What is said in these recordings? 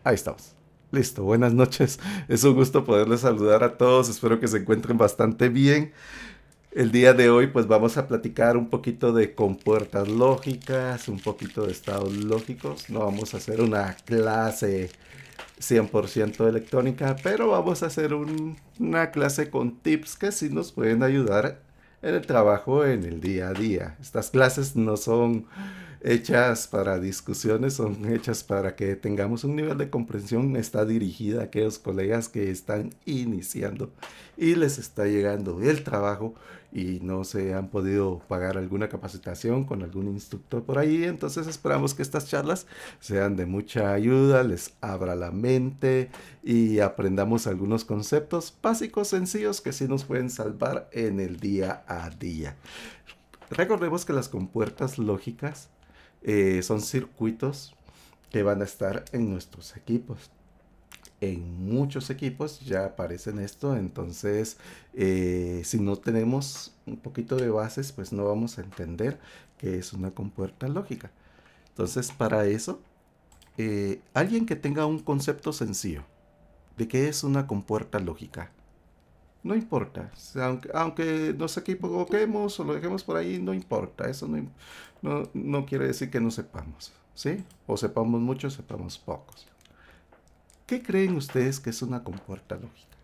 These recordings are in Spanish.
Ahí estamos. Listo, buenas noches. Es un gusto poderles saludar a todos. Espero que se encuentren bastante bien. El día de hoy pues vamos a platicar un poquito de compuertas lógicas, un poquito de estados lógicos. No vamos a hacer una clase 100% electrónica, pero vamos a hacer una clase con tips que sí nos pueden ayudar en el trabajo en el día a día. Estas clases no son hechas para discusiones, son hechas para que tengamos un nivel de comprensión. Está dirigida a aquellos colegas que están iniciando y les está llegando el trabajo y no se han podido pagar alguna capacitación con algún instructor por ahí. Entonces esperamos que estas charlas sean de mucha ayuda, les abra la mente y aprendamos algunos conceptos básicos, sencillos, que sí nos pueden salvar en el día a día. Recordemos que las compuertas lógicas son circuitos que van a estar en nuestros equipos. En muchos equipos ya aparecen esto, entonces si no tenemos un poquito de bases, pues no vamos a entender qué es una compuerta lógica. Entonces, para eso, alguien que tenga un concepto sencillo de qué es una compuerta lógica, no importa, o sea, aunque nos equivoquemos o lo dejemos por ahí, no importa, eso no quiere decir que no sepamos, ¿sí? O sepamos mucho, sepamos pocos. ¿Qué creen ustedes que es una compuerta lógica?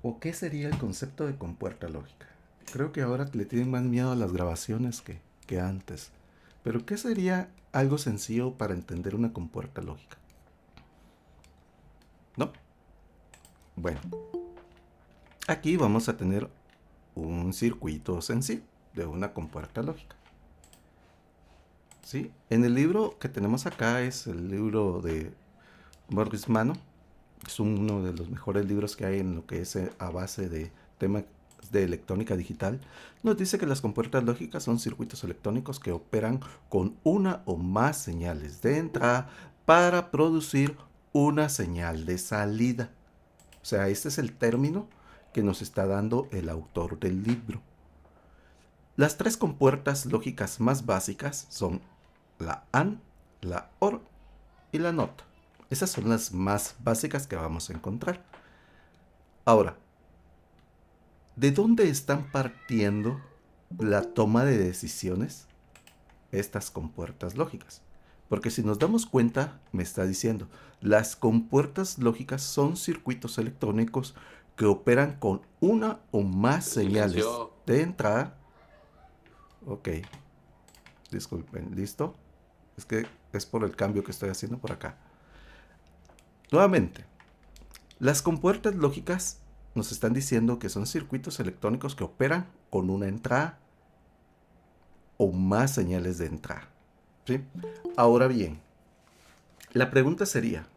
¿O qué sería el concepto de compuerta lógica? Creo que ahora le tienen más miedo a las grabaciones que antes. Pero ¿qué sería algo sencillo para entender una compuerta lógica? ¿No? Bueno, aquí vamos a tener un circuito sencillo de una compuerta lógica. ¿Sí? En el libro que tenemos acá es el libro de Boris Mano. Es uno de los mejores libros que hay en lo que es a base de temas de electrónica digital. Nos dice que las compuertas lógicas son circuitos electrónicos que operan con una o más señales de entrada para producir una señal de salida. O sea, este es el término que nos está dando el autor del libro. Las tres compuertas lógicas más básicas son la AND, la OR y la NOT. Esas son las más básicas que vamos a encontrar. Ahora, ¿de dónde están partiendo la toma de decisiones estas compuertas lógicas? Porque si nos damos cuenta, me está diciendo, las compuertas lógicas son circuitos electrónicos que operan con una o más Se señales silenció. de entrada. Ok, disculpen, ¿listo? Es que es por el cambio que estoy haciendo por acá. Nuevamente, las compuertas lógicas nos están diciendo que son circuitos electrónicos que operan con una entrada o más señales de entrada. ¿Sí? Ahora bien, la pregunta sería,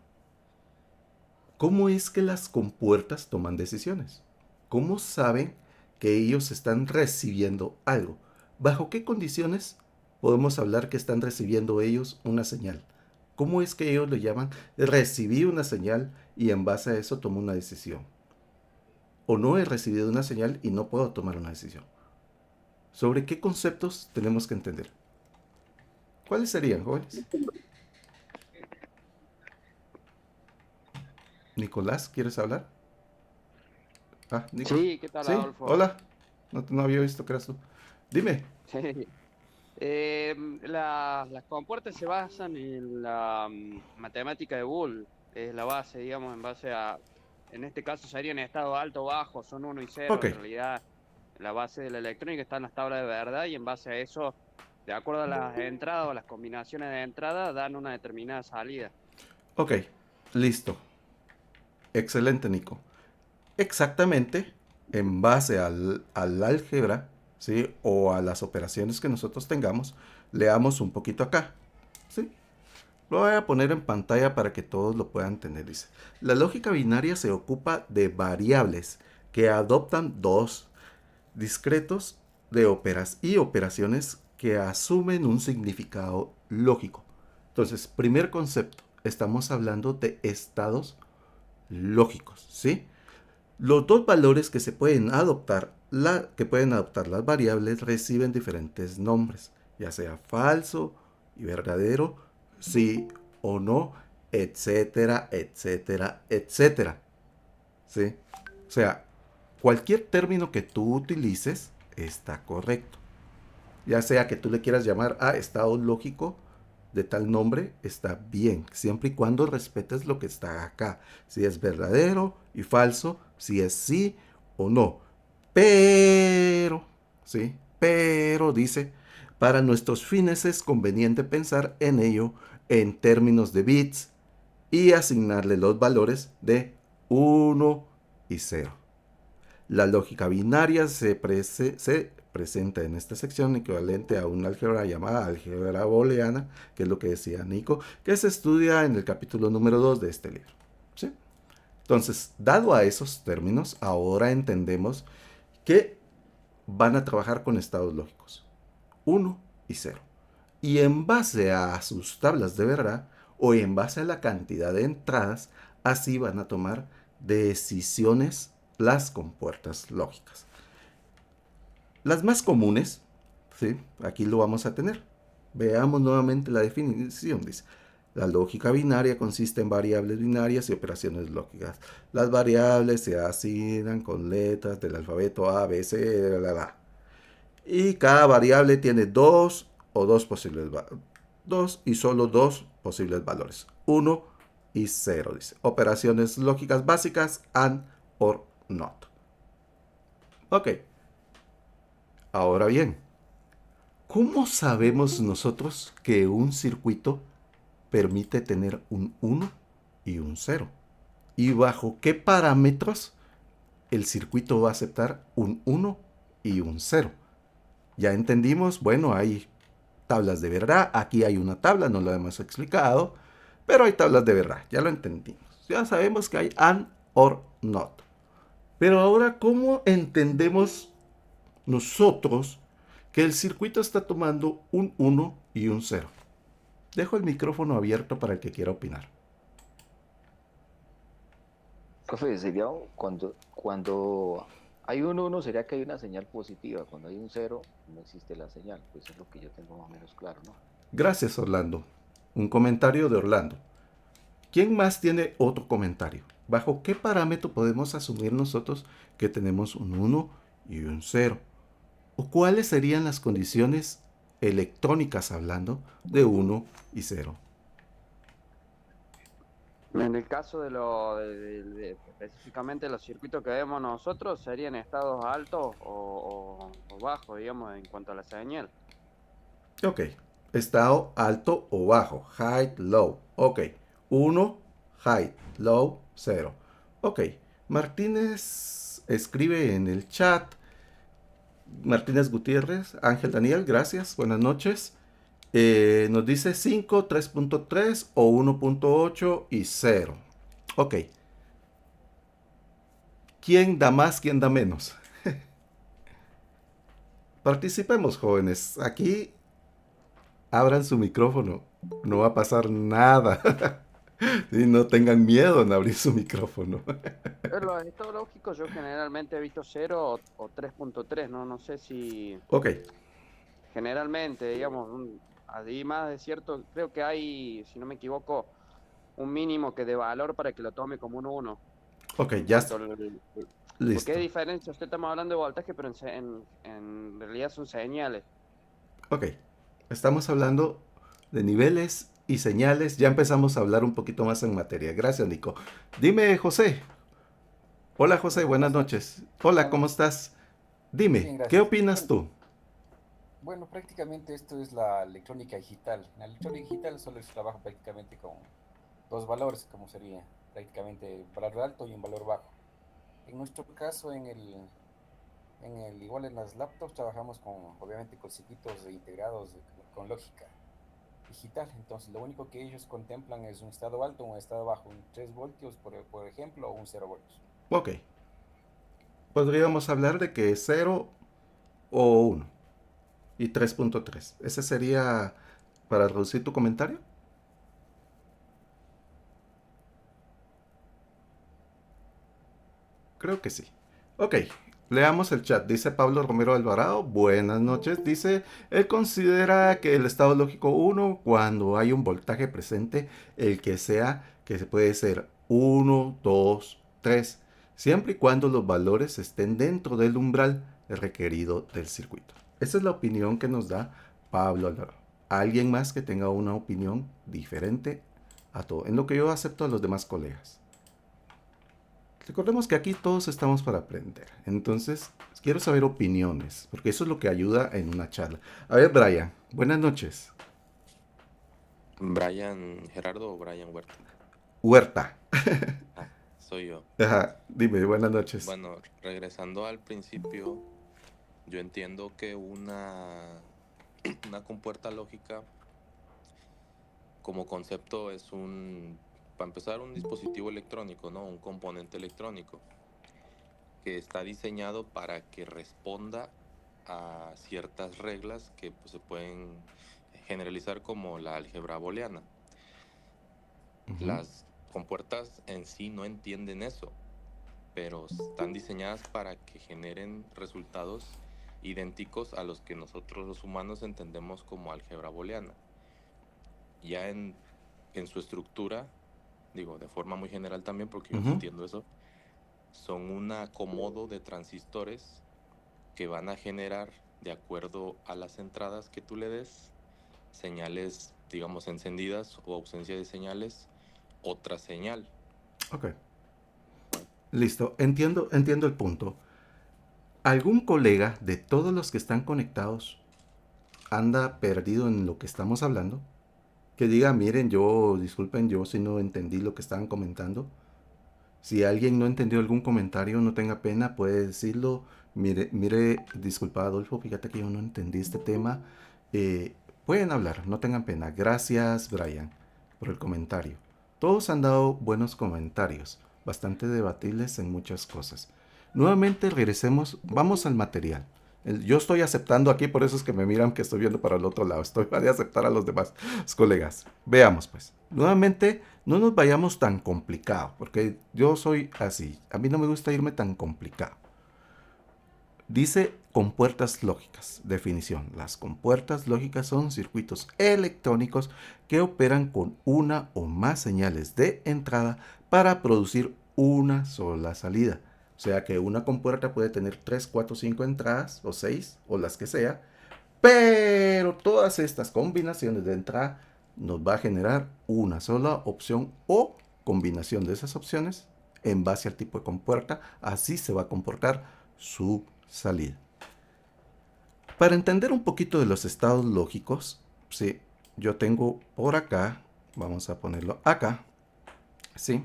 ¿cómo es que las compuertas toman decisiones? ¿Cómo saben que ellos están recibiendo algo? ¿Bajo qué condiciones podemos hablar que están recibiendo ellos una señal? ¿Cómo es que ellos lo llaman? Recibí una señal y en base a eso tomo una decisión. O no he recibido una señal y no puedo tomar una decisión. ¿Sobre qué conceptos tenemos que entender? ¿Cuáles serían, jóvenes? Nicolás, ¿quieres hablar? Ah, Nico. Sí, ¿qué tal, Sí, Adolfo? hola. No había visto que eras tú. Dime. Sí. Las compuertas se basan en la matemática de Boole, es la base, digamos, en base a, en este caso serían estado alto o bajo, son uno y cero. Ok, En realidad, la base de la electrónica está en las tablas de verdad y en base a eso, de acuerdo a las entradas o las combinaciones de entrada, dan una determinada salida. ok. Listo. Excelente, Nico. Exactamente en base al álgebra, ¿sí? O a las operaciones que nosotros tengamos, leamos un poquito acá, ¿sí? Lo voy a poner en pantalla para que todos lo puedan tener. Dice, la lógica binaria se ocupa de variables que adoptan dos discretos de óperas y operaciones que asumen un significado lógico. Entonces, primer concepto, estamos hablando de estados lógicos, ¿sí? Los dos valores que se pueden adoptar, que pueden adoptar las variables reciben diferentes nombres. ya sea falso y verdadero, sí o no, etcétera, etcétera, etcétera. ¿Sí? O sea, cualquier término que tú utilices está correcto. Ya sea que tú le quieras llamar a estado lógico de tal nombre, está bien, siempre y cuando respetes lo que está acá. Si es verdadero y falso, si es sí o no. Pero, ¿sí? Pero dice, para nuestros fines es conveniente pensar en ello en términos de bits y asignarle los valores de 1 y 0. La lógica binaria se presenta en esta sección equivalente a una álgebra llamada álgebra booleana, que es lo que decía Nico, que se estudia en el capítulo número 2 de este libro. ¿Sí? Entonces, dado a esos términos, ahora entendemos que van a trabajar con estados lógicos, 1 y 0. Y en base a sus tablas de verdad o en base a la cantidad de entradas, así van a tomar decisiones las compuertas lógicas. Las más comunes, ¿sí? Aquí lo vamos a tener. Veamos nuevamente la definición. Dice, la lógica binaria consiste en variables binarias y operaciones lógicas. Las variables se asignan con letras del alfabeto A, B, C, la. Y cada variable tiene dos y solo dos posibles valores. 1 y 0, dice. Operaciones lógicas básicas, and or not. Ok. Ahora bien, ¿cómo sabemos nosotros que un circuito permite tener un 1 y un 0? ¿Y bajo qué parámetros el circuito va a aceptar un 1 y un 0? Ya entendimos, bueno, hay tablas de verdad, aquí hay una tabla, no lo hemos explicado, pero hay tablas de verdad, ya lo entendimos. Ya sabemos que hay and or not. Pero ahora, ¿cómo entendemos nosotros que el circuito está tomando un 1 y un 0? Dejo el micrófono abierto para el que quiera opinar. Profe, sería cuando hay un uno sería que hay una señal positiva. Cuando hay un cero, no existe la señal. Pues es lo que yo tengo más o menos claro, ¿no? Gracias, Orlando. Un comentario de Orlando. ¿Quién más tiene otro comentario? ¿Bajo qué parámetro podemos asumir nosotros que tenemos un 1 y un 0? ¿O cuáles serían las condiciones electrónicas hablando de 1 y 0? En el caso específicamente los circuitos que vemos nosotros, serían estados altos o bajos, digamos, en cuanto a la señal. Ok. Estado alto o bajo. High, low. Ok. 1, high, low, 0. Ok. Martínez escribe en el chat. Martínez Gutiérrez, Ángel Daniel, gracias. Buenas noches. Nos dice 5, 3.3 o 1.8 y 0. Ok. ¿Quién da más, quién da menos? Participemos, jóvenes. Aquí abran su micrófono. No va a pasar nada. Y no tengan miedo en abrir su micrófono. En los estados lógicos yo generalmente he visto 0 o 3.3, ¿no? No sé si Ok, generalmente, digamos, además de cierto, creo que hay, si no me equivoco, un mínimo que de valor para que lo tome como un 1 ok, en ya cuanto porque hay listo. diferencia, usted estamos hablando de voltaje, pero en realidad son señales. Ok, estamos hablando de niveles y señales. Ya empezamos a hablar un poquito más en materia. Gracias, Nico. Dime, José. Hola, José, Hola, buenas buenas noches. noches. Hola, Buenas ¿cómo noches. estás? Dime, Bien, ¿qué gracias. opinas Bueno, tú? bueno, prácticamente esto es la electrónica digital. La electrónica digital solo se trabaja prácticamente con dos valores, como sería prácticamente un valor alto y un valor bajo. En nuestro caso, igual en las laptops trabajamos obviamente, con circuitos integrados con lógica digital. Entonces, lo único que ellos contemplan es un estado alto o un estado bajo, un 3 voltios, por ejemplo, o un 0 voltios. Ok, podríamos hablar de que es 0 o 1 y 3.3. ¿Ese sería para reducir tu comentario? Creo que sí. Ok, Leamos el chat. Dice Pablo Romero Alvarado. Buenas noches. Dice, él considera que el estado lógico 1, cuando hay un voltaje presente, el que sea, que se puede ser 1, 2, 3, siempre y cuando los valores estén dentro del umbral requerido del circuito. Esa es la opinión que nos da Pablo Alvarado. ¿Alguien más que tenga una opinión diferente a todo? En lo que yo acepto a los demás colegas. Recordemos que aquí todos estamos para aprender. Entonces, quiero saber opiniones, porque eso es lo que ayuda en una charla. A ver, Brian, buenas noches. Brian Gerardo o Brian Huerta. Huerta. Ah, soy yo. Ajá, dime, buenas noches. Bueno, regresando al principio, yo entiendo que una compuerta lógica como concepto es para empezar, un dispositivo electrónico, ¿no? Un componente electrónico que está diseñado para que responda a ciertas reglas que pues, se pueden generalizar como la álgebra booleana. Las compuertas en sí no entienden eso, pero están diseñadas para que generen resultados idénticos a los que nosotros los humanos entendemos como álgebra booleana. Ya en su estructura, digo, de forma muy general también, porque yo entiendo eso, son un acomodo de transistores que van a generar, de acuerdo a las entradas que tú le des, señales, digamos, encendidas o ausencia de señales, otra señal. Ok. Listo, entiendo el punto. ¿Algún colega de todos los que están conectados anda perdido en lo que estamos hablando? Que diga, miren, disculpen, yo si no entendí lo que estaban comentando. Si alguien no entendió algún comentario, no tenga pena, puede decirlo. Mire, disculpa Adolfo, fíjate que yo no entendí este tema. Pueden hablar, no tengan pena. Gracias, Brian, por el comentario. Todos han dado buenos comentarios, bastante debatibles en muchas cosas. Nuevamente regresemos, vamos al material. Yo estoy aceptando aquí, por eso es que me miran que estoy viendo para el otro lado. Estoy para aceptar a los demás colegas. Veamos pues. Nuevamente, no nos vayamos tan complicado, porque yo soy así. A mí no me gusta irme tan complicado. Dice compuertas lógicas. Definición. Las compuertas lógicas son circuitos electrónicos que operan con una o más señales de entrada para producir una sola salida. O sea que una compuerta puede tener 3, 4, 5 entradas, o 6, o las que sea. Pero todas estas combinaciones de entrada nos va a generar una sola opción o combinación de esas opciones en base al tipo de compuerta. Así se va a comportar su salida. Para entender un poquito de los estados lógicos, sí, yo tengo por acá, vamos a ponerlo acá, sí,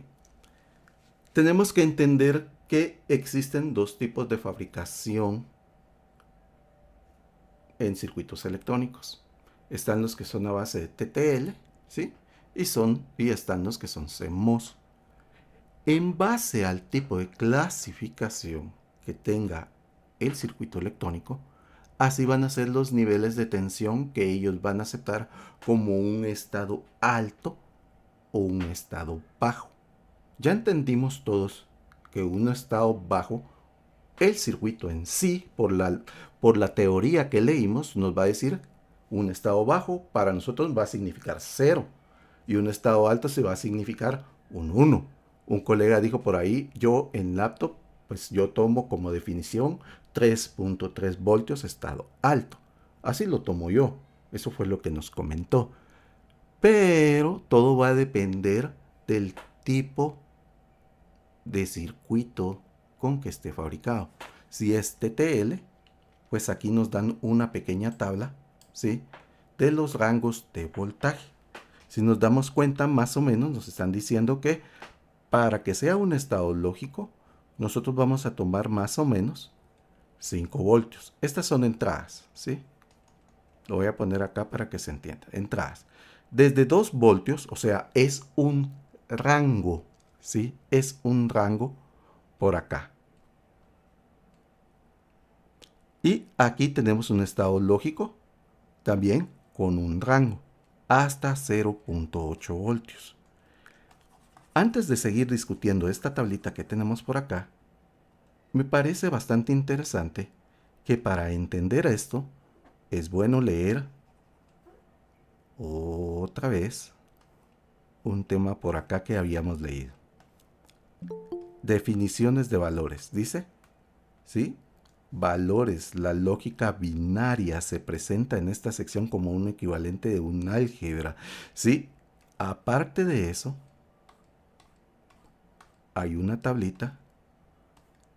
tenemos que entender que existen dos tipos de fabricación en circuitos electrónicos. Están los que son a base de TTL, ¿sí? Y están los que son CMOS. En base al tipo de clasificación que tenga el circuito electrónico, así van a ser los niveles de tensión que ellos van a aceptar como un estado alto o un estado bajo. Ya entendimos todos que un estado bajo, el circuito en sí, por la teoría que leímos, nos va a decir un estado bajo para nosotros va a significar 0 y un estado alto se va a significar un 1. Un colega dijo por ahí, yo en laptop, pues yo tomo como definición 3.3 voltios estado alto. Así lo tomo yo. Eso fue lo que nos comentó. Pero todo va a depender del tipo de circuito con que esté fabricado. Si es TTL, pues aquí nos dan una pequeña tabla, ¿sí?, de los rangos de voltaje. Si nos damos cuenta, más o menos nos están diciendo que para que sea un estado lógico, nosotros vamos a tomar más o menos 5 voltios. Estas son entradas, ¿sí? Lo voy a poner acá para que se entienda. Entradas. Desde 2 voltios, o sea, es un rango, ¿sí? Es un rango por acá. Y aquí tenemos un estado lógico, también con un rango, hasta 0.8 voltios. Antes de seguir discutiendo esta tablita que tenemos por acá, me parece bastante interesante que para entender esto es bueno leer otra vez un tema por acá que habíamos leído. Definiciones de valores, dice, ¿sí? Valores, la lógica binaria se presenta en esta sección como un equivalente de un álgebra, ¿sí? Aparte de eso, hay una tablita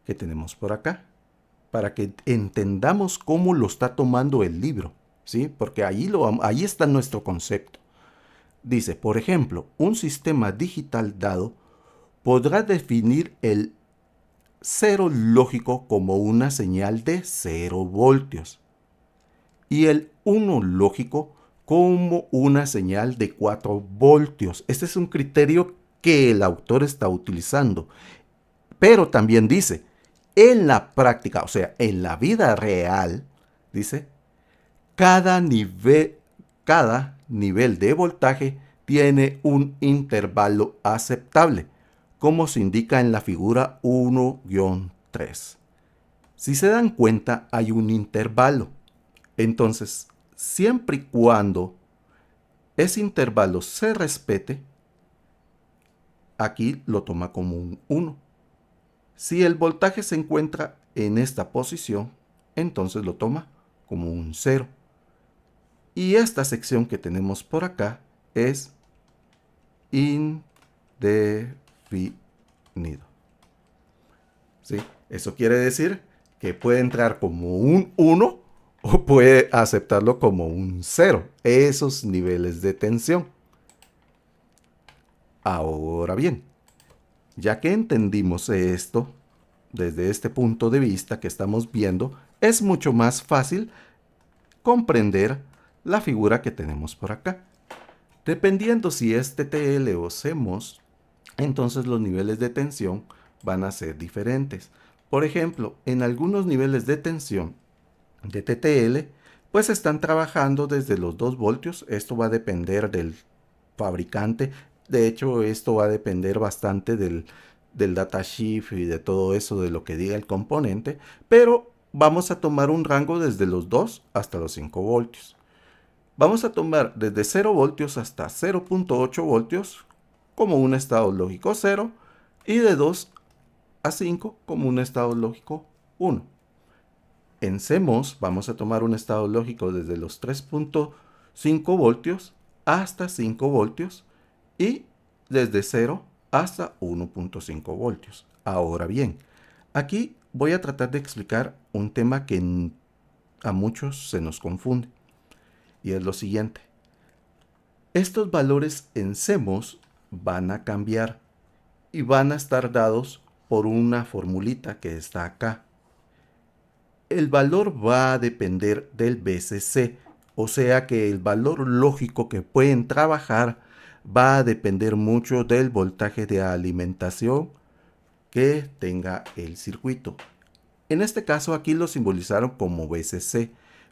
que tenemos por acá para que entendamos cómo lo está tomando el libro, ¿sí? Porque ahí está nuestro concepto. Dice, por ejemplo, un sistema digital dado podrá definir el cero lógico como una señal de 0 voltios y el 1 lógico como una señal de 4 voltios. Este es un criterio que el autor está utilizando. Pero también dice, en la práctica, o sea, en la vida real, dice, cada nivel de voltaje tiene un intervalo aceptable, como se indica en la figura 1-3. Si se dan cuenta, hay un intervalo. Entonces, siempre y cuando ese intervalo se respete, aquí lo toma como un 1. Si el voltaje se encuentra en esta posición, entonces lo toma como un 0. Y esta sección que tenemos por acá es indefinido. ¿Sí? Eso quiere decir que puede entrar como un 1 o puede aceptarlo como un 0. Esos niveles de tensión. Ahora bien, ya que entendimos esto, desde este punto de vista que estamos viendo, es mucho más fácil comprender la figura que tenemos por acá. Dependiendo si es TTL o CMOS, entonces los niveles de tensión van a ser diferentes. Por ejemplo, en algunos niveles de tensión de TTL, pues están trabajando desde los 2 voltios. Esto va a depender del fabricante. De hecho, esto va a depender bastante del datasheet y de todo eso, de lo que diga el componente. Pero vamos a tomar un rango desde los 2 hasta los 5 voltios. Vamos a tomar desde 0 voltios hasta 0.8 voltios como un estado lógico 0 y de 2 a 5 como un estado lógico 1. En CMOS vamos a tomar un estado lógico desde los 3.5 voltios hasta 5 voltios y desde 0 hasta 1.5 voltios. Ahora bien, aquí voy a tratar de explicar un tema que a muchos se nos confunde. Y es lo siguiente. Estos valores en CMOS van a cambiar y van a estar dados por una formulita que está acá. El valor va a depender del BCC, o sea que el valor lógico que pueden trabajar va a depender mucho del voltaje de alimentación que tenga el circuito. En este caso aquí lo simbolizaron como BCC,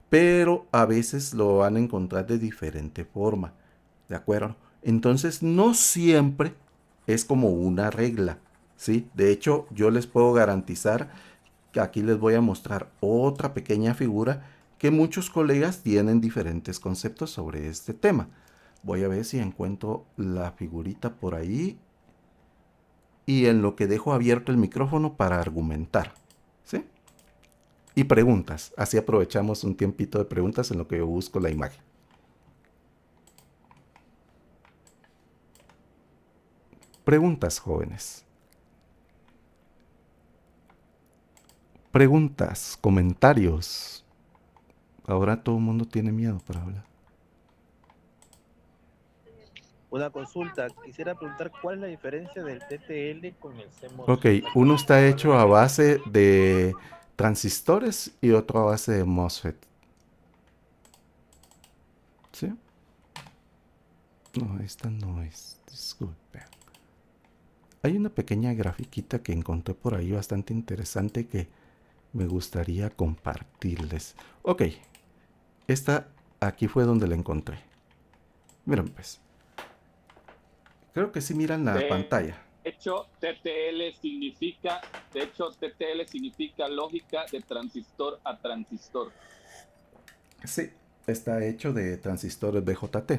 pero a veces lo van a encontrar de diferente forma, ¿de acuerdo? Entonces no siempre es como una regla, ¿sí? De hecho, yo les puedo garantizar que aquí les voy a mostrar otra pequeña figura que muchos colegas tienen diferentes conceptos sobre este tema. Voy a ver si encuentro la figurita por ahí y en lo que dejo abierto el micrófono para argumentar, ¿sí? Y preguntas. Así aprovechamos un tiempito de preguntas en lo que yo busco la imagen. Preguntas, jóvenes. Preguntas, comentarios. Ahora todo el mundo tiene miedo para hablar. Una consulta, quisiera preguntar cuál es la diferencia del TTL con el CMOS. Ok, uno está hecho a base de transistores y otro a base de MOSFET. ¿Sí? No, esta no es. Disculpe. Hay una pequeña grafiquita que encontré por ahí bastante interesante que me gustaría compartirles. Ok, esta aquí fue donde la encontré. Miren pues. Creo que sí miran la pantalla. hecho, TTL significa lógica de transistor a transistor. Sí, está hecho de transistores BJT.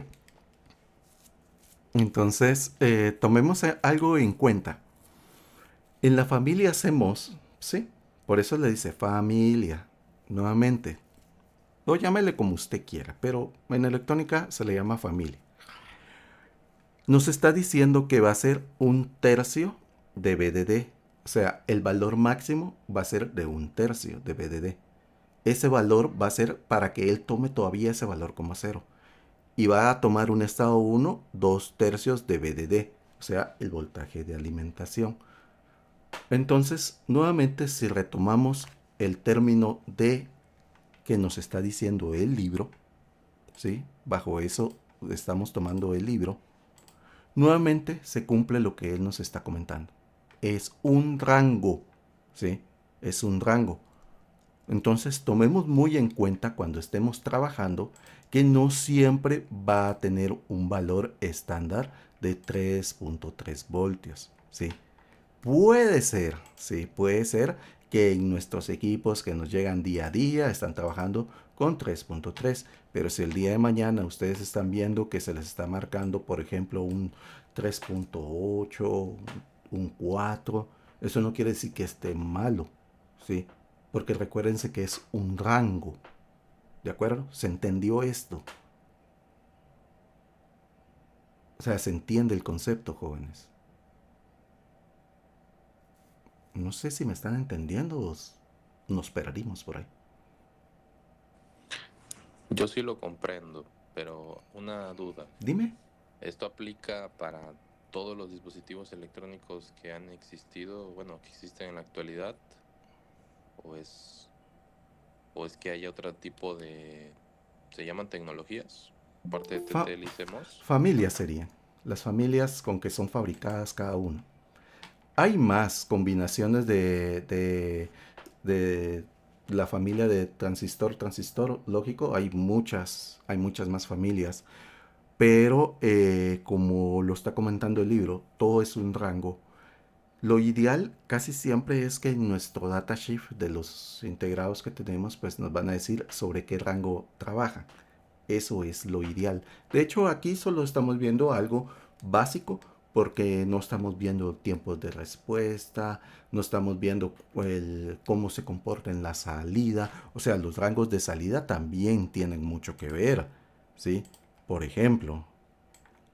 Entonces, tomemos algo en cuenta. En la familia CMOS, ¿sí? Por eso le dice familia. Nuevamente, o llámele como usted quiera, pero en electrónica se le llama familia. Nos está diciendo que va a ser 1/3 de BDD. O sea, el valor máximo va a ser de 1/3 de BDD. Ese valor va a ser para que él tome todavía ese valor como 0. Y va a tomar un estado 1, 2/3 de BDD. O sea, el voltaje de alimentación. Entonces, nuevamente, si retomamos el término D que nos está diciendo el libro, ¿sí? Bajo eso estamos tomando el libro. Nuevamente se cumple lo que él nos está comentando. Es un rango, ¿sí? Es un rango. Entonces tomemos muy en cuenta cuando estemos trabajando que no siempre va a tener un valor estándar de 3.3 voltios, ¿sí? Puede ser, sí, puede ser que en nuestros equipos que nos llegan día a día están trabajando con 3.3, pero si el día de mañana ustedes están viendo que se les está marcando, por ejemplo, un 3.8, un 4, eso no quiere decir que esté malo, ¿sí? Porque recuérdense que es un rango, ¿de acuerdo? ¿Se entendió esto? O sea, se entiende el concepto, jóvenes. No sé si me están entendiendo o nos perdimos por ahí. Yo sí lo comprendo, pero una duda. Dime. ¿Esto aplica para todos los dispositivos electrónicos que han existido, bueno, que existen en la actualidad? ¿O es que hay otro tipo de, se llaman tecnologías, aparte de TTL y CMOS? Familias serían. Las familias con que son fabricadas cada uno. Hay más combinaciones de la familia de transistor, lógico. Hay muchas más familias. Pero como lo está comentando el libro, todo es un rango. Lo ideal casi siempre es que en nuestro datasheet de los integrados que tenemos, pues nos van a decir sobre qué rango trabajan. Eso es lo ideal. De hecho, aquí solo estamos viendo algo básico porque no estamos viendo tiempos de respuesta, no estamos viendo cómo se comporta en la salida. O sea, los rangos de salida también tienen mucho que ver, ¿sí? Por ejemplo,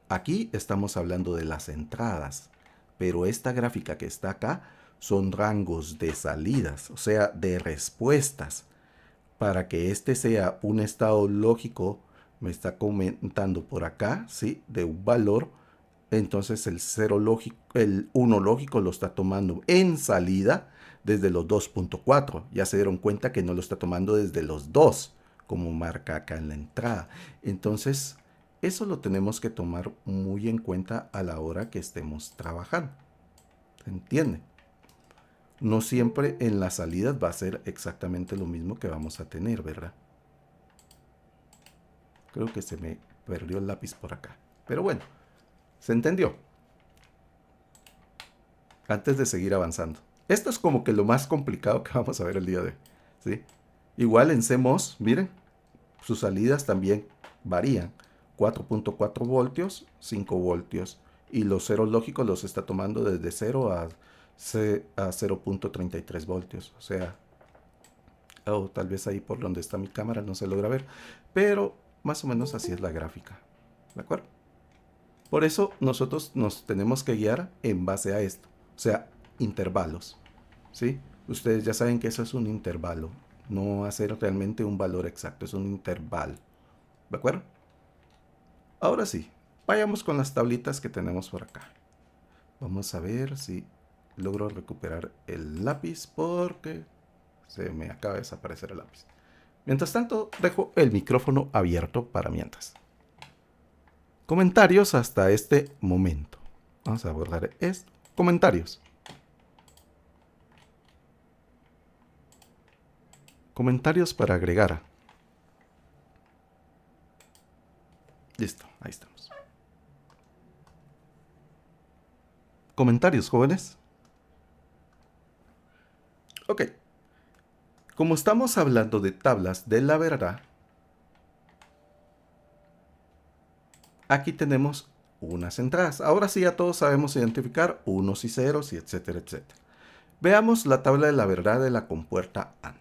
aquí estamos hablando de las entradas, pero esta gráfica que está acá son rangos de salidas, o sea, de respuestas. Para que este sea un estado lógico, me está comentando por acá, ¿sí? De un valor. Entonces el 0 lógico, el 1 lógico lo está tomando en salida desde los 2.4. Ya se dieron cuenta que no lo está tomando desde los 2, como marca acá en la entrada. Entonces, eso lo tenemos que tomar muy en cuenta a la hora que estemos trabajando. ¿Se entiende? No siempre en las salidas va a ser exactamente lo mismo que vamos a tener, ¿verdad? Creo que se me perdió el lápiz por acá. Pero bueno, se entendió. Antes de seguir avanzando. Esto es como que lo más complicado que vamos a ver el día de hoy, ¿sí? Igual en CMOS, miren, sus salidas también varían. 4.4 voltios, 5 voltios. Y los ceros lógicos los está tomando desde 0 a 0.33 voltios. O sea, tal vez ahí por donde está mi cámara no se logra ver. Pero más o menos así es la gráfica. ¿De acuerdo? Por eso nosotros nos tenemos que guiar en base a esto. O sea, intervalos. ¿Sí? Ustedes ya saben que eso es un intervalo. No hacer realmente un valor exacto. Es un intervalo. ¿De acuerdo? Ahora sí, vayamos con las tablitas que tenemos por acá. Vamos a ver si logro recuperar el lápiz porque se me acaba de desaparecer el lápiz. Mientras tanto, dejo el micrófono abierto para mientras. Comentarios hasta este momento. Vamos a borrar esto. Comentarios. Comentarios para agregar. Listo, ahí estamos. ¿Comentarios, jóvenes? Ok. Como estamos hablando de tablas de la verdad, aquí tenemos unas entradas. Ahora sí ya todos sabemos identificar unos y ceros y etcétera, etcétera. Veamos la tabla de la verdad de la compuerta AND.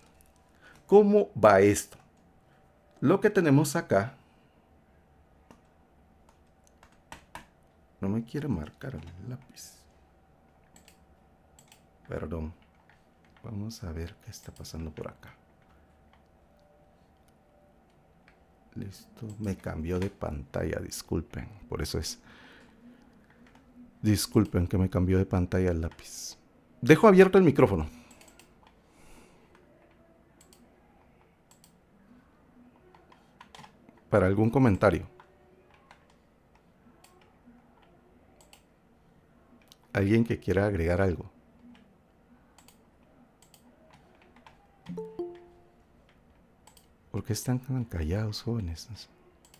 ¿Cómo va esto? Lo que tenemos acá... No me quiere marcar el lápiz. Perdón. Vamos a ver qué está pasando por acá. Listo. Me cambió de pantalla. Disculpen. Por eso es. Disculpen que me cambió de pantalla el lápiz. Dejo abierto el micrófono. Para algún comentario. ¿Alguien que quiera agregar algo? ¿Por qué están tan callados, jóvenes?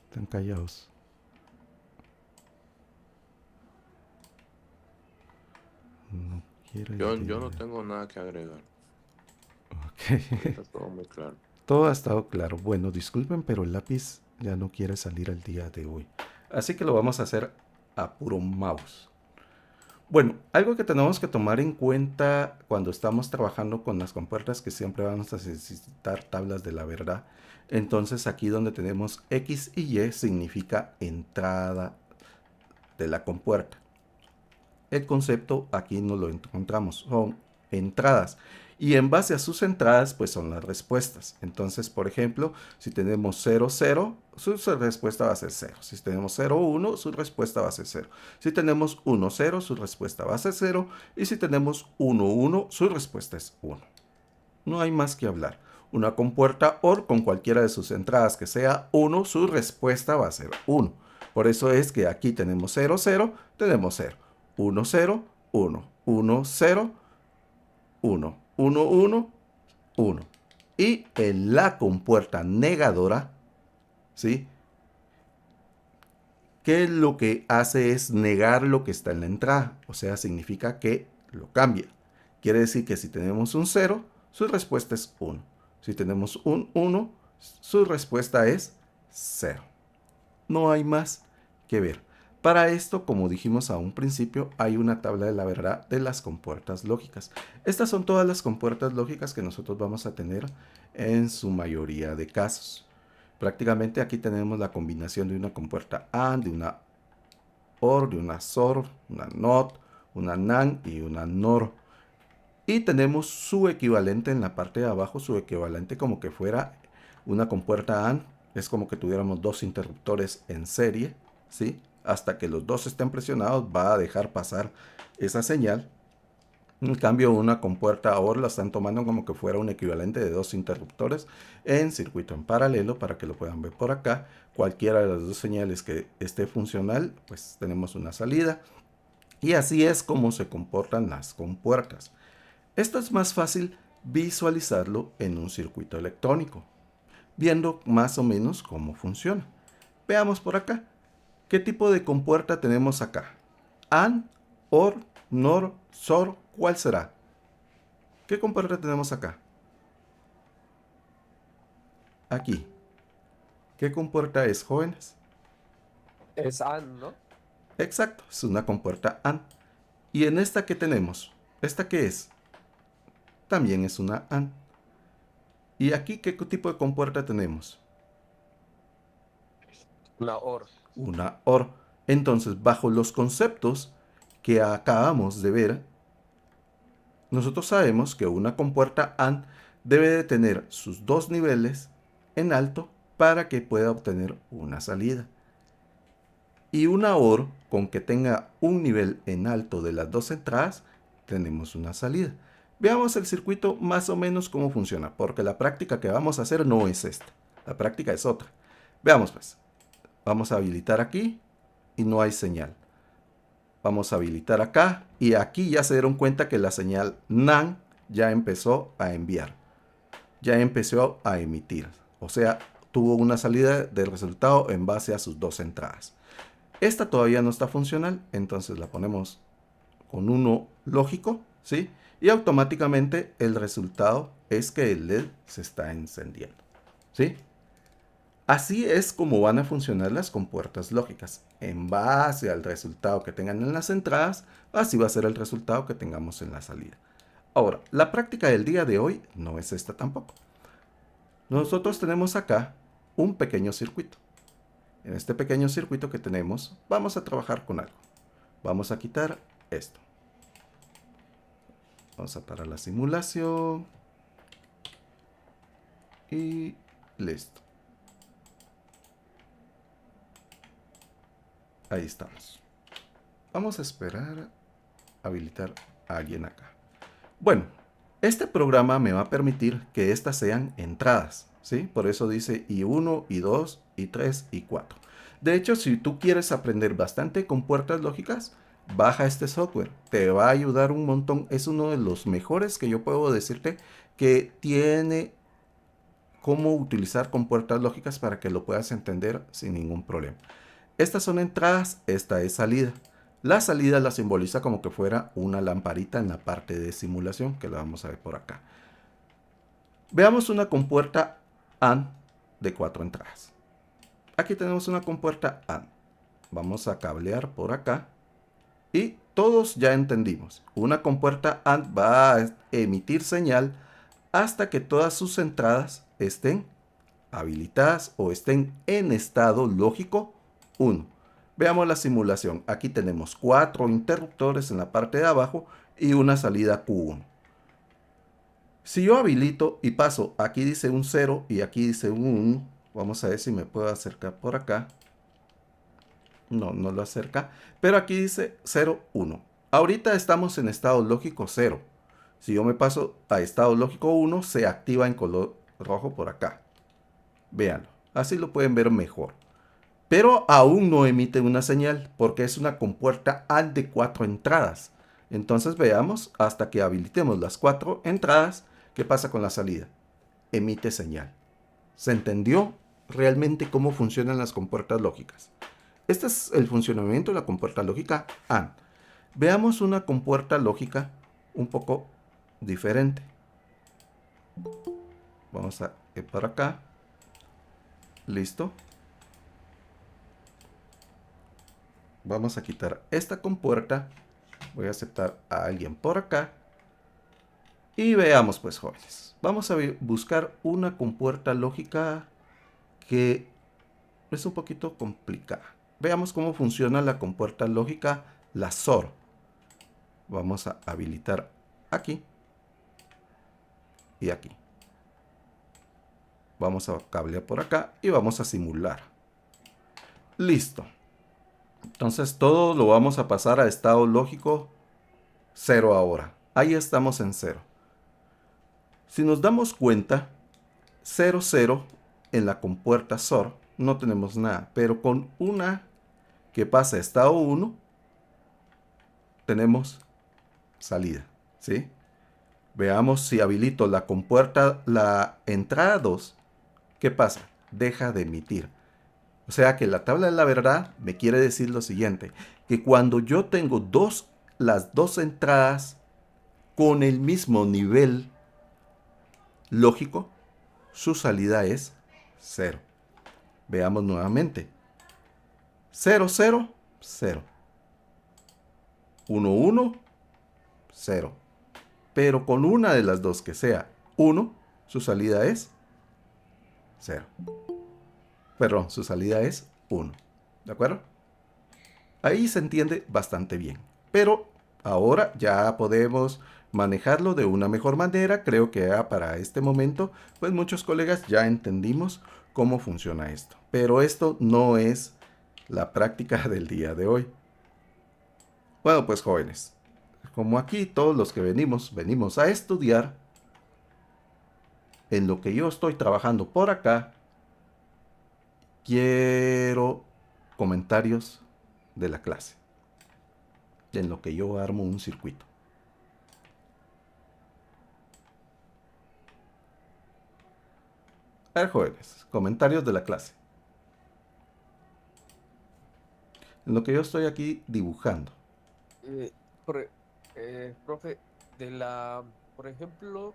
Están callados. No quiero Yo no tengo nada que agregar. Ok. Está todo muy claro. Todo ha estado claro. Bueno, disculpen, pero el lápiz ya no quiere salir el día de hoy. Así que lo vamos a hacer a puro mouse. Bueno, algo que tenemos que tomar en cuenta cuando estamos trabajando con las compuertas, que siempre vamos a necesitar tablas de la verdad. Entonces aquí donde tenemos X y Y significa entrada de la compuerta. El concepto aquí no lo encontramos, son entradas. Y en base a sus entradas, pues son las respuestas. Entonces, por ejemplo, si tenemos 0, 0, su respuesta va a ser 0. Si tenemos 0, 1, su respuesta va a ser 0. Si tenemos 1, 0, su respuesta va a ser 0. Y si tenemos 1, 1, su respuesta es 1. No hay más que hablar. Una compuerta OR con cualquiera de sus entradas que sea 1, su respuesta va a ser 1. Por eso es que aquí tenemos 0, 0, tenemos 0. 1, 0, 1, 1, 0, 1, 1, 1, 1. Y en la compuerta negadora, ¿sí? ¿Qué lo que hace es negar lo que está en la entrada? O sea, significa que lo cambia. Quiere decir que si tenemos un 0, su respuesta es 1. Si tenemos un 1, su respuesta es 0. No hay más que ver. Para esto, como dijimos a un principio, hay una tabla de la verdad de las compuertas lógicas. Estas son todas las compuertas lógicas que nosotros vamos a tener en su mayoría de casos. Prácticamente aquí tenemos la combinación de una compuerta AND, de una OR, de una SOR, una NOT, una NAND y una NOR. Y tenemos su equivalente en la parte de abajo, su equivalente como que fuera una compuerta AND. Es como que tuviéramos dos interruptores en serie, ¿sí? Hasta que los dos estén presionados va a dejar pasar esa señal. En cambio, una compuerta OR la están tomando como que fuera un equivalente de dos interruptores en circuito en paralelo, para que lo puedan ver por acá. Cualquiera de las dos señales que esté funcional, pues tenemos una salida. Y así es como se comportan las compuertas. Esto es más fácil visualizarlo en un circuito electrónico, viendo más o menos cómo funciona. Veamos por acá. ¿Qué tipo de compuerta tenemos acá? AND, OR, NOR, SOR, ¿cuál será? ¿Qué compuerta tenemos acá? Aquí. ¿Qué compuerta es, jóvenes? Es AND, ¿no? Exacto, es una compuerta AND. ¿Y en esta qué tenemos? ¿Esta qué es? También es una AND. ¿Y aquí qué tipo de compuerta tenemos? Una OR. Una OR. Entonces, bajo los conceptos que acabamos de ver, nosotros sabemos que una compuerta AND debe de tener sus dos niveles en alto para que pueda obtener una salida. Y una OR con que tenga un nivel en alto de las dos entradas, tenemos una salida. Veamos el circuito más o menos cómo funciona, porque la práctica que vamos a hacer no es esta. La práctica es otra. Veamos pues. Vamos a habilitar aquí y no hay señal. Vamos a habilitar acá y aquí ya se dieron cuenta que la señal NAND ya empezó a enviar. Ya empezó a emitir. O sea, tuvo una salida del resultado en base a sus dos entradas. Esta todavía no está funcional, entonces la ponemos con 1 lógico, ¿sí? Y automáticamente el resultado es que el LED se está encendiendo, ¿sí? Así es como van a funcionar las compuertas lógicas. En base al resultado que tengan en las entradas, así va a ser el resultado que tengamos en la salida. Ahora, la práctica del día de hoy no es esta tampoco. Nosotros tenemos acá un pequeño circuito. En este pequeño circuito que tenemos, vamos a trabajar con algo. Vamos a quitar esto. Vamos a parar la simulación. Y listo. Ahí estamos. Vamos a esperar a habilitar a alguien acá. Bueno, este programa me va a permitir que estas sean entradas, ¿sí? Por eso dice I1, I2, I3, I4. De hecho, si tú quieres aprender bastante con puertas lógicas, baja este software. Te va a ayudar un montón. Es uno de los mejores que yo puedo decirte que tiene cómo utilizar con puertas lógicas para que lo puedas entender sin ningún problema. Estas son entradas, esta es salida. La salida la simboliza como que fuera una lamparita en la parte de simulación, que la vamos a ver por acá. Veamos una compuerta AND de 4 entradas. Aquí tenemos una compuerta AND. Vamos a cablear por acá. Y todos ya entendimos. Una compuerta AND va a emitir señal hasta que todas sus entradas estén habilitadas o estén en estado lógico 1. Veamos la simulación. Aquí tenemos 4 interruptores en la parte de abajo y una salida Q1. Si yo habilito y paso, aquí dice un 0 y aquí dice un 1. Vamos a ver si me puedo acercar por acá. No, no lo acerca. Pero aquí dice 0, 1. Ahorita estamos en estado lógico 0. Si yo me paso a estado lógico 1, se activa en color rojo por acá. Véanlo. Así lo pueden ver mejor. Pero aún no emite una señal porque es una compuerta AND de 4 entradas. Entonces veamos hasta que habilitemos las 4 entradas, ¿qué pasa con la salida? Emite señal. ¿Se entendió realmente cómo funcionan las compuertas lógicas? Este es el funcionamiento de la compuerta lógica AND. Veamos una compuerta lógica un poco diferente. Vamos a ir para acá. Listo. Vamos a quitar esta compuerta. Voy a aceptar a alguien por acá. Y veamos pues, jóvenes. Vamos a buscar una compuerta lógica que es un poquito complicada. Veamos cómo funciona la compuerta lógica, la SOR. Vamos a habilitar aquí y aquí. Vamos a cablear por acá y vamos a simular. Listo. Entonces todo lo vamos a pasar a estado lógico 0 ahora. Ahí estamos en 0. Si nos damos cuenta, 0, 0 en la compuerta SOR no tenemos nada. Pero con una que pasa a estado 1, tenemos salida, ¿sí? Veamos si habilito la compuerta, la entrada 2, ¿qué pasa? Deja de emitir. O sea que la tabla de la verdad me quiere decir lo siguiente, que cuando yo tengo las dos entradas con el mismo nivel lógico, su salida es 0. Veamos nuevamente. 0, 0, 0. 1, 1, 0. Pero con una de las dos que sea 1, su salida es 0. Perdón, su salida es 1. ¿De acuerdo? Ahí se entiende bastante bien. Pero ahora ya podemos manejarlo de una mejor manera. Creo que para este momento, pues muchos colegas ya entendimos cómo funciona esto. Pero esto no es la práctica del día de hoy. Bueno, pues jóvenes, como aquí todos los que venimos a estudiar, en lo que yo estoy trabajando por acá, quiero comentarios de la clase, en lo que yo armo un circuito. A ver, jóvenes, comentarios de la clase. En lo que yo estoy aquí dibujando. Profe, por ejemplo,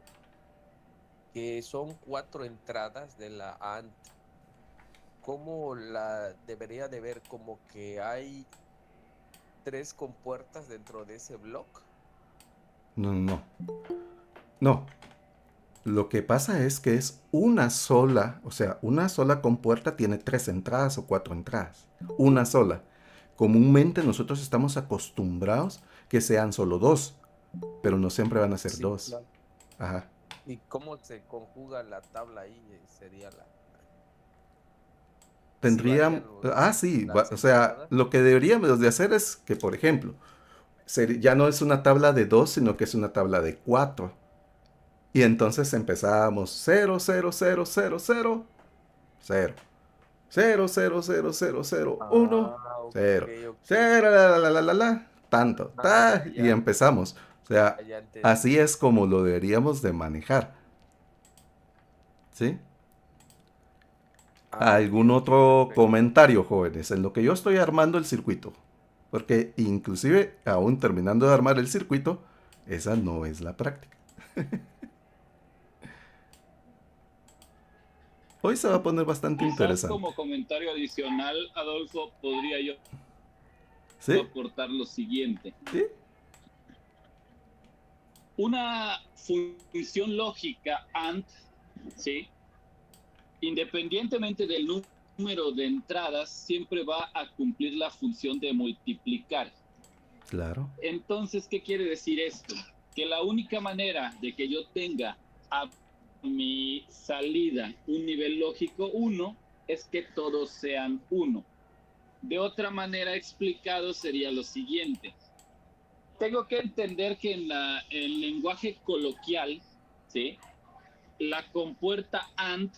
que son 4 entradas de la ANT, ¿cómo la debería de ver? ¿Como que hay 3 compuertas dentro de ese bloque? No, no, no. Lo que pasa es que es una sola, o sea, una sola compuerta tiene 3 entradas o 4 entradas. Una sola. Comúnmente nosotros estamos acostumbrados que sean solo dos, pero no siempre van a ser Sí, dos. claro. Ajá. ¿Y cómo se conjuga la tabla ahí? Sería si varían Tendrían, sí, las o sea, entradas. lo que deberíamos de hacer es que, por ejemplo, ya no es una tabla de 2, sino que es una tabla de 4. Y entonces empezamos 0, 0, 0, 0, 0, 0. 0, 0, 0, 0, 0, 1, Ah, ok, 0, ok. 0, tanto, Ya, y ya, empezamos. O sea, ya entendí. así es como lo deberíamos de manejar, ¿sí? Ok, ¿Algún ok, otro perfecto. comentario, jóvenes? En lo que yo estoy armando el circuito. Porque inclusive, aún terminando de armar el circuito, esa no es la práctica. Hoy se va a poner bastante Quizás interesante. como comentario adicional, Adolfo, podría yo ¿Sí? aportar lo siguiente. ¿Sí? Una función lógica AND, ¿sí? Independientemente del número de entradas, siempre va a cumplir la función de multiplicar. Claro. Entonces, ¿qué quiere decir esto? Que la única manera de que yo tenga a mi salida un nivel lógico 1 es que todos sean 1. De otra manera explicado sería lo siguiente. Tengo que entender que en el lenguaje coloquial, ¿sí? La compuerta AND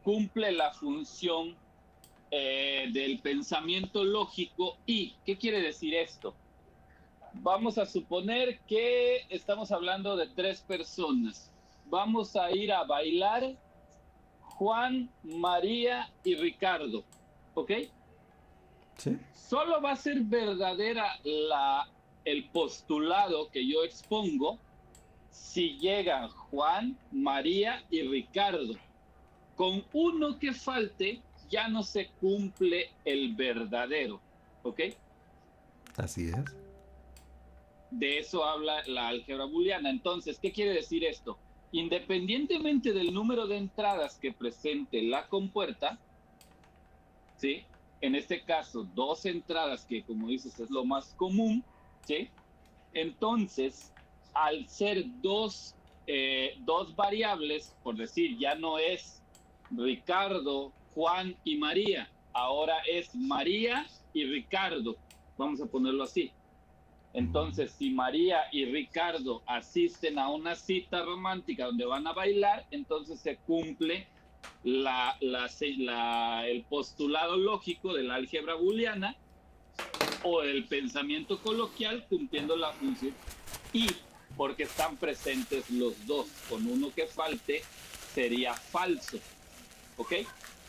cumple la función del pensamiento lógico y, ¿qué quiere decir esto? Vamos a suponer que estamos hablando de 3 personas. Vamos a ir a bailar Juan, María y Ricardo, ¿ok? ¿Sí? Solo va a ser verdadera el postulado que yo expongo si llegan Juan, María y Ricardo. Con uno que falte, ya no se cumple el verdadero, ¿ok? Así es. De eso habla la álgebra booleana. Entonces, ¿qué quiere decir esto? Independientemente del número de entradas que presente la compuerta, ¿sí? En este caso, 2 entradas, que como dices es lo más común, ¿sí? Entonces, al ser dos variables, por decir, ya no es Ricardo, Juan y María, ahora es María y Ricardo, vamos a ponerlo así. Entonces, si María y Ricardo asisten a una cita romántica donde van a bailar, entonces se cumple el postulado lógico de la álgebra booleana o el pensamiento coloquial cumpliendo la función y, porque están presentes los dos. Con uno que falte sería falso, ¿ok?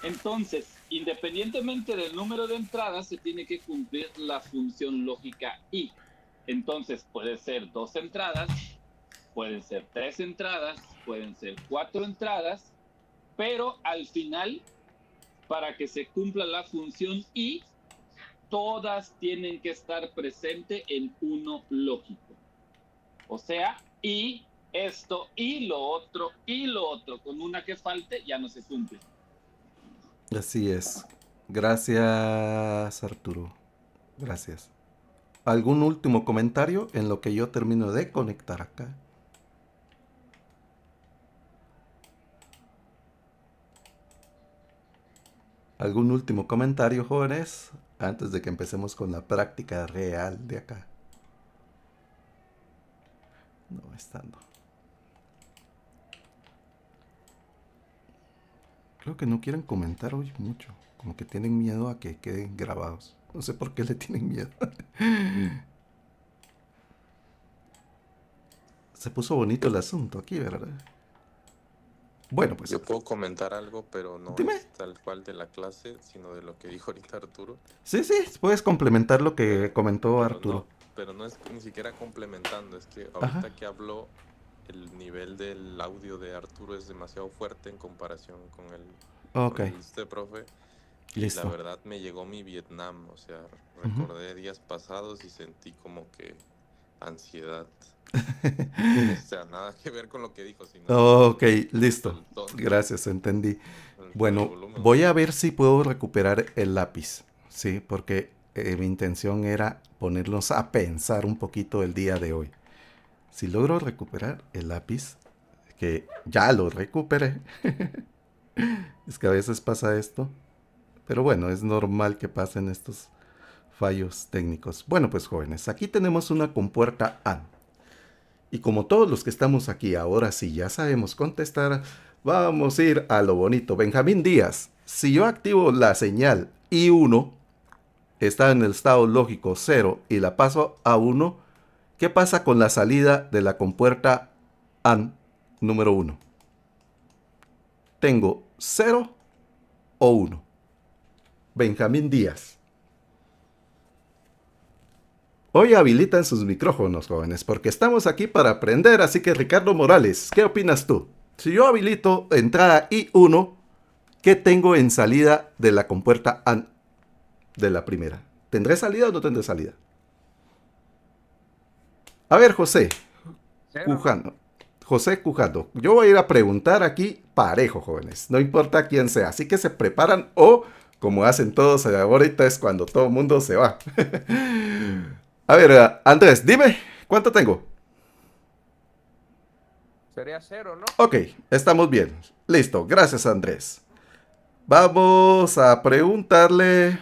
Entonces, independientemente del número de entradas, se tiene que cumplir la función lógica y. Entonces, puede ser 2 entradas, pueden ser 3 entradas, pueden ser 4 entradas, pero al final, para que se cumpla la función y, todas tienen que estar presentes en uno lógico. O sea, y esto, y lo otro, y lo otro. Con una que falte, ya no se cumple. Así es. Gracias, Arturo. Gracias. ¿Algún último comentario en lo que yo termino de conectar acá? ¿Algún último comentario, jóvenes? Antes de que empecemos con la práctica real de acá. No, estando. Creo que no quieren comentar hoy mucho. Como que tienen miedo a que queden grabados. No sé por qué le tienen miedo. Se puso bonito el asunto aquí, ¿verdad? Bueno, pues Yo puedo comentar algo, pero no dime. es tal cual de la clase, sino de lo que dijo ahorita Arturo. Sí, sí, puedes complementar lo que comentó Pero Arturo. no, pero no es ni siquiera complementando, es que Ajá. ahorita que habló, el nivel del audio de Arturo es demasiado fuerte en comparación Ok, con el de este profe. Y la listo. verdad me llegó mi Vietnam, o sea, Ujú. recordé días pasados y sentí como que ansiedad. O sea, nada que ver con lo que dijo, sino Ok, justo listo. el tono, Gracias, entendí. el Bueno, volumen. voy a ver si puedo recuperar el lápiz, ¿sí? Porque mi intención era ponernos a pensar un poquito el día de hoy. Si logro recuperar el lápiz, que ya lo recuperé, es que a veces pasa esto, pero bueno, es normal que pasen estos fallos técnicos. Bueno, pues jóvenes, aquí tenemos una compuerta AND. Y como todos los que estamos aquí ahora sí ya sabemos contestar, vamos a ir a lo bonito. Benjamín Díaz, si yo activo la señal I1, está en el estado lógico 0 y la paso a 1, ¿qué pasa con la salida de la compuerta AND número 1? ¿Tengo 0 o 1? Benjamín Díaz. Hoy habilitan sus micrófonos, jóvenes, porque estamos aquí para aprender, así que Ricardo Morales, ¿qué opinas tú? Si yo habilito entrada I1, ¿qué tengo en salida de la compuerta AND de la primera? ¿Tendré salida o no tendré salida? A ver, José Cero, ¿no? Cujano. José Cujano. Yo voy a ir a preguntar aquí parejo, jóvenes. No importa quién sea. Así que se preparan o, como hacen todos ahorita, es cuando todo el mundo se va. A ver, Andrés, dime, ¿cuánto tengo? Sería cero, ¿no? Ok, estamos bien. Listo, gracias Andrés. Vamos a preguntarle.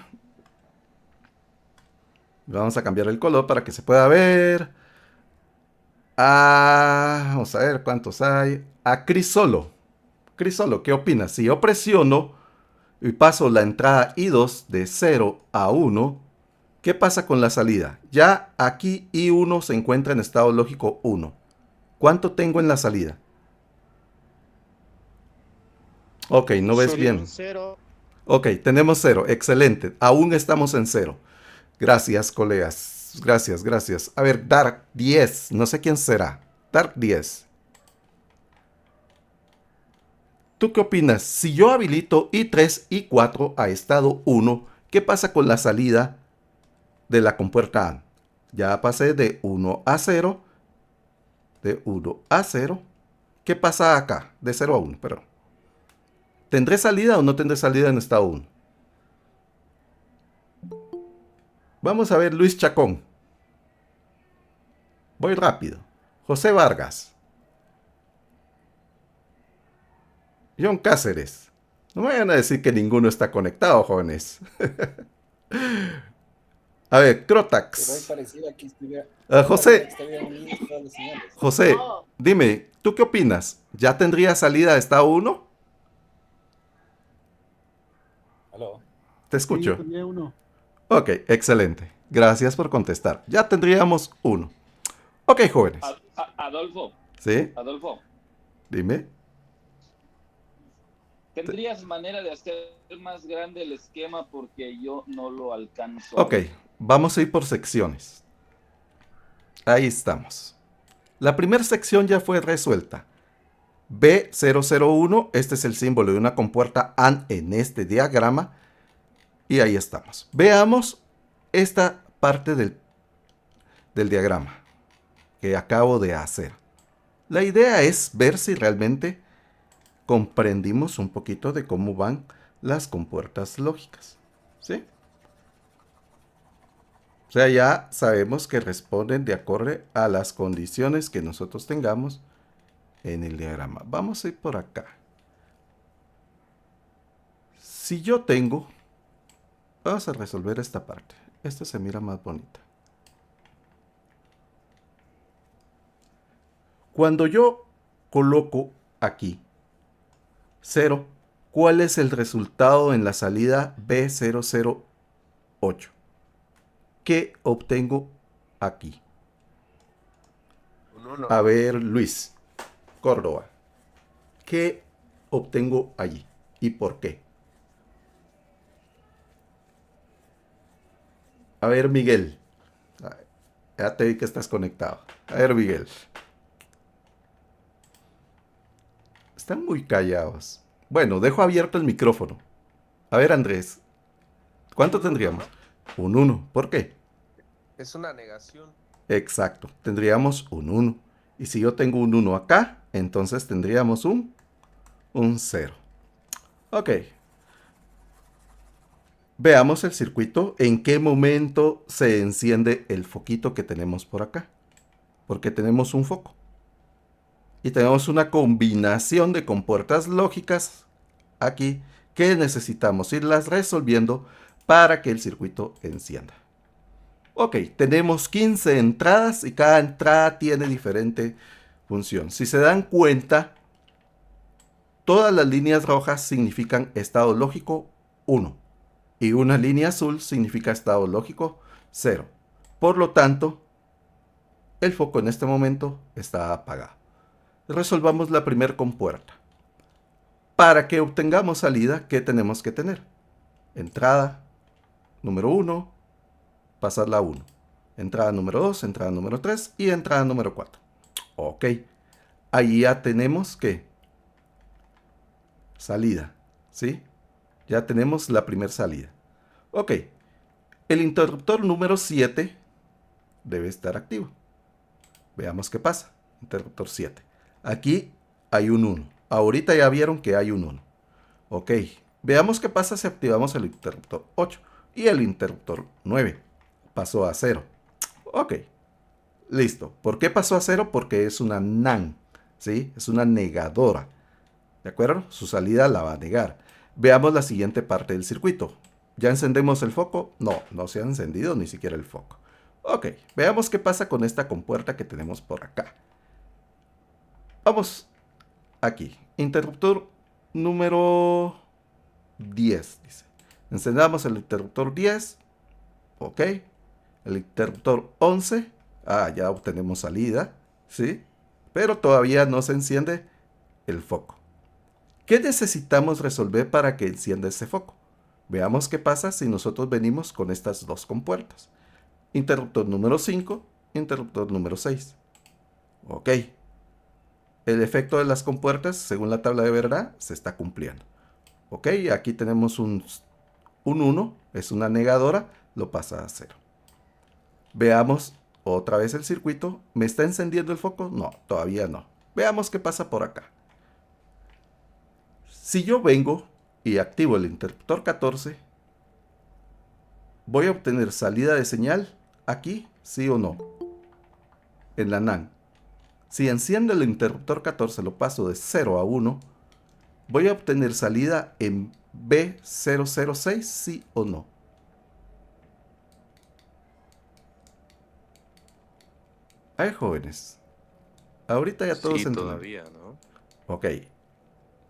Vamos a cambiar el color para que se pueda ver. Vamos a ver cuántos hay. A Crisolo. Crisolo, ¿qué opinas? Si yo presiono y paso la entrada I2 de 0 a 1, ¿qué pasa con la salida? Ya aquí I1 se encuentra en estado lógico 1. ¿Cuánto tengo en la salida? Ok, no ves Sería bien. un cero. Ok, tenemos 0. Excelente. Aún estamos en 0. Gracias, colegas. Gracias, gracias. A ver, Dark 10. No sé quién será. Dark 10. ¿Tú qué opinas? Si yo habilito I3, I4 a estado 1, ¿qué pasa con la salida de la compuerta AND? Ya pasé de 1 a 0. De 1 a 0. ¿Qué pasa acá? De 0 a 1, perdón. ¿Tendré salida o no tendré salida en estado 1? Vamos a ver Luis Chacón. Voy rápido. José Vargas. John Cáceres. No me vayan a decir que ninguno está conectado, jóvenes. A ver, Pero ahí Crotax. pareciera que estuviera, José, unidas todas las señales. José, dime, ¿tú qué opinas? ¿Ya tendría salida de estado 1? Aló. Te Sí, escucho. tendría uno. Ok, excelente. Gracias por contestar. Ya tendríamos 1. Ok, jóvenes. Adolfo, ¿Sí? Adolfo, Dime. ¿tendrías manera de hacer más grande el esquema porque yo no lo alcanzo a Ok, ver? vamos a ir por secciones. Ahí estamos. La primera sección ya fue resuelta. B001, este es el símbolo de una compuerta AND en este diagrama. Y ahí estamos. Veamos esta parte del diagrama que acabo de hacer. La idea es ver si realmente comprendimos un poquito de cómo van las compuertas lógicas. ¿Sí? O sea, ya sabemos que responden de acuerdo a las condiciones que nosotros tengamos en el diagrama. Vamos a ir por acá. Si yo tengo... Vamos a resolver esta parte. Esta se mira más bonita. Cuando yo coloco aquí 0, ¿cuál es el resultado en la salida B008? ¿Qué obtengo aquí? Un uno. A ver, Luis Córdoba. ¿Qué obtengo allí? ¿Y por qué? A ver, Miguel. Ya te vi que estás conectado. A ver, Miguel. Están muy callados. Bueno, dejo abierto el micrófono. A ver, Andrés. ¿Cuánto Un uno, tendríamos? ¿no? Un 1. ¿Por qué? Es una negación. Exacto. Tendríamos un 1. Y si yo tengo un 1 acá, entonces tendríamos un 0. Ok. Veamos el circuito. ¿En qué momento se enciende el foquito que tenemos por acá? Porque tenemos un foco. Y tenemos una combinación de compuertas lógicas aquí que necesitamos irlas resolviendo para que el circuito encienda. Ok, tenemos 15 entradas y cada entrada tiene diferente función. Si se dan cuenta, todas las líneas rojas significan estado lógico 1 y una línea azul significa estado lógico 0. Por lo tanto, el foco en este momento está apagado. Resolvamos la primera compuerta. Para que obtengamos salida, ¿qué tenemos que tener? Entrada número 1, pasarla a 1. Entrada número 2, entrada número 3 y entrada número 4. Ok. Ahí ya tenemos que salida, ¿sí? Ya tenemos la primera salida. Ok. El interruptor número 7 debe estar activo. Veamos qué pasa. Interruptor 7. Aquí hay un 1. Ahorita ya vieron que hay un 1. Ok. Veamos qué pasa si activamos el interruptor 8 y el interruptor 9. Pasó a 0. Ok. Listo. ¿Por qué pasó a 0? Porque es una NAND, ¿sí? Es una negadora. ¿De acuerdo? Su salida la va a negar. Veamos la siguiente parte del circuito. ¿Ya encendemos el foco? No, no se ha encendido ni siquiera el foco. Ok, veamos qué pasa con esta compuerta que tenemos por acá. Vamos aquí. Interruptor número 10, dice. Encendamos el interruptor 10. Ok. El interruptor 11. Ah, ya obtenemos salida. ¿Sí? Pero todavía no se enciende el foco. ¿Qué necesitamos resolver para que encienda ese foco? Veamos qué pasa si nosotros venimos con estas dos compuertas. Interruptor número 5, interruptor número 6. Ok. El efecto de las compuertas, según la tabla de verdad, se está cumpliendo. Ok, aquí tenemos un 1, es una negadora, lo pasa a 0. Veamos otra vez el circuito. ¿Me está encendiendo el foco? No, todavía no. Veamos qué pasa por acá. Si yo vengo y activo el interruptor 14, voy a obtener salida de señal aquí, sí o no, en la NAND. Si enciendo el interruptor 14, lo paso de 0 a 1, voy a obtener salida en B006, sí o no. Ay, jóvenes, ahorita ya todos Sí, entendemos. todavía, ¿no? Ok,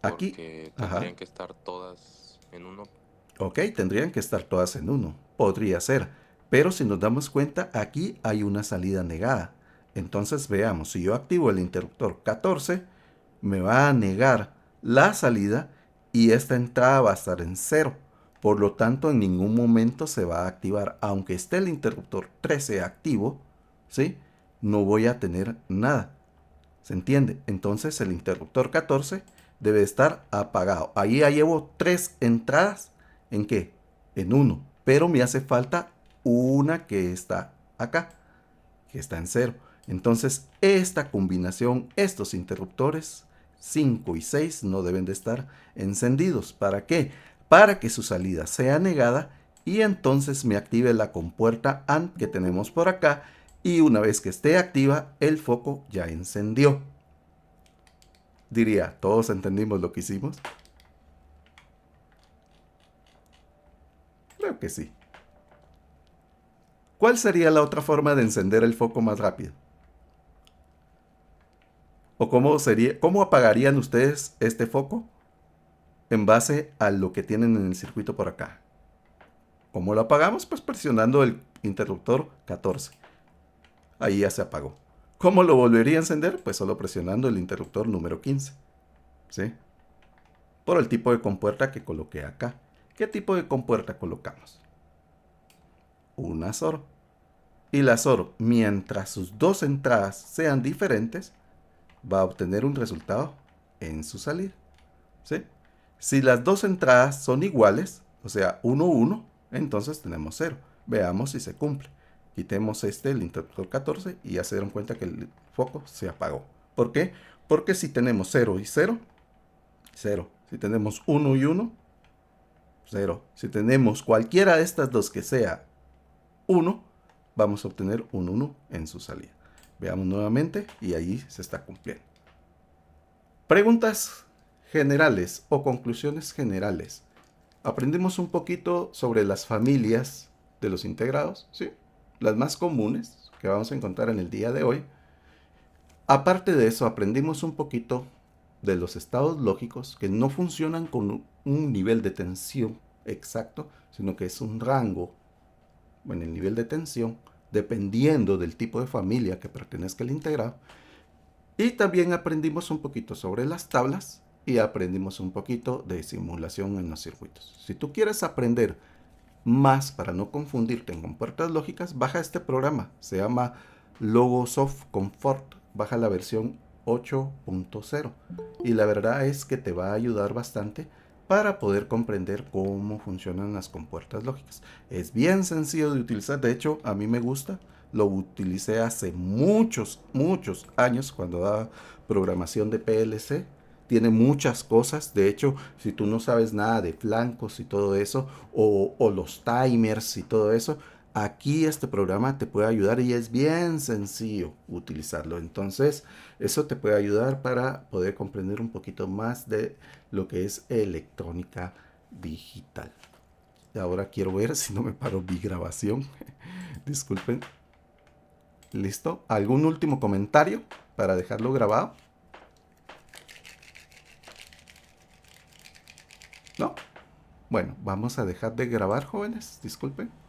aquí, Porque ajá, tendrían que estar todas en uno. ok, tendrían que estar todas en 1, podría ser, pero si nos damos cuenta, aquí hay una salida negada. Entonces veamos, si yo activo el interruptor 14, me va a negar la salida y esta entrada va a estar en 0. Por lo tanto, en ningún momento se va a activar. Aunque esté el interruptor 13 activo, ¿sí? No voy a tener nada. ¿Se entiende? Entonces el interruptor 14 debe estar apagado. Ahí ya llevo 3 entradas. ¿En qué? En 1. Pero me hace falta una que está acá, que está en 0. Entonces esta combinación, estos interruptores 5 y 6 no deben de estar encendidos. ¿Para qué? Para que su salida sea negada y entonces me active la compuerta AND que tenemos por acá y una vez que esté activa el foco ya encendió. Diría, ¿todos entendimos lo que hicimos? Creo que sí. ¿Cuál sería la otra forma de encender el foco más rápido? ¿O cómo apagarían ustedes este foco en base a lo que tienen en el circuito por acá? ¿Cómo lo apagamos? Pues presionando el interruptor 14. Ahí ya se apagó. ¿Cómo lo volvería a encender? Pues solo presionando el interruptor número 15. ¿Sí? Por el tipo de compuerta que coloqué acá. ¿Qué tipo de compuerta colocamos? Una solo. y las OR, mientras sus dos entradas sean diferentes, va a obtener un resultado en su salida. ¿Sí? Si las dos entradas son iguales, o sea, 1, 1, entonces tenemos 0. Veamos si se cumple. Quitemos el interruptor 14 y ya se dieron cuenta que el foco se apagó. ¿Por qué? Porque si tenemos 0 y 0, 0. Si tenemos 1 y 1, 0. Si tenemos cualquiera de estas dos que sea 1, vamos a obtener un 1 en su salida. Veamos nuevamente y ahí se está cumpliendo. Preguntas generales o conclusiones generales. Aprendimos un poquito sobre las familias de los integrados, ¿sí? Las más comunes que vamos a encontrar en el día de hoy. Aparte de eso, aprendimos un poquito de los estados lógicos que no funcionan con un nivel de tensión exacto, sino que es un rango en el nivel de tensión, dependiendo del tipo de familia que pertenezca al integrado. Y también aprendimos un poquito sobre las tablas y aprendimos un poquito de simulación en los circuitos. Si tú quieres aprender más para no confundirte con puertas lógicas, baja este programa. Se llama Logosoft Comfort. Baja la versión 8.0 y la verdad es que te va a ayudar bastante para poder comprender cómo funcionan las compuertas lógicas. Es bien sencillo de utilizar, de hecho a mí me gusta, lo utilicé hace muchos años cuando daba programación de PLC. Tiene muchas cosas, de hecho si tú no sabes nada de flancos y todo eso, o los timers y todo eso, aquí este programa te puede ayudar y es bien sencillo utilizarlo. Entonces, eso te puede ayudar para poder comprender un poquito más de lo que es electrónica digital. Y ahora quiero ver si no me paro mi grabación. Disculpen. ¿Listo? ¿Algún último comentario para dejarlo grabado? ¿No? Bueno, vamos a dejar de grabar, jóvenes. Disculpen.